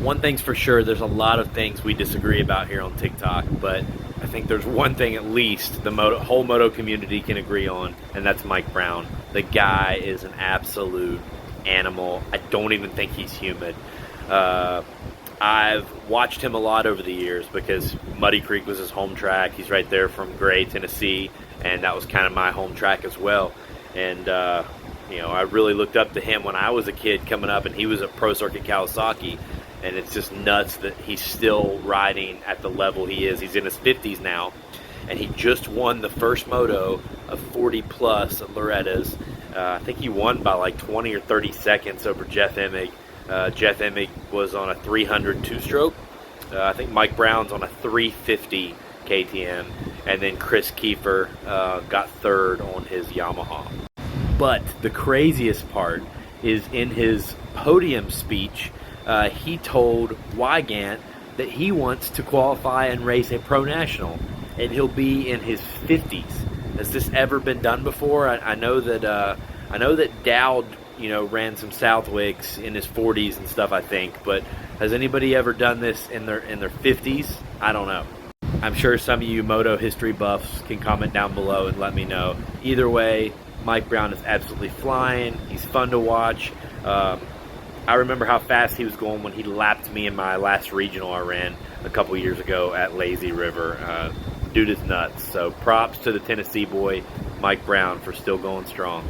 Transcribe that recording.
One thing's for sure, there's a lot of things we disagree about here on TikTok, but I think there's one thing at least the whole moto community can agree on, and that's Mike Brown. The guy is an absolute animal. I don't even think he's human. I've watched him a lot over the years because Muddy Creek was his home track. He's right there from Gray, Tennessee, and that was kind of my home track as well. And I really looked up to him when I was a kid coming up, and he was at Pro Circuit Kawasaki. And it's just nuts that he's still riding at the level he is. He's in his 50s now, and he just won the first moto of 40 plus at Loretta's. I think he won by like 20 or 30 seconds over Jeff Emig. Jeff Emig was on a 300 two-stroke. I think Mike Brown's on a 350 KTM, and then Chris Kiefer got third on his Yamaha. But the craziest part is in his podium speech, he told Wygant that he wants to qualify and race a pro national, and he'll be in his 50s. Has this ever been done before? I know that Dowd, ran some Southwicks in his 40s and stuff, I think. But has anybody ever done this in their 50s? I don't know. I'm sure some of you moto history buffs can comment down below and let me know. Either way, Mike Brown is absolutely flying. He's fun to watch. I remember how fast he was going when he lapped me in my last regional I ran a couple years ago at Lazy River. Dude is nuts. So props to the Tennessee boy, Mike Brown, for still going strong.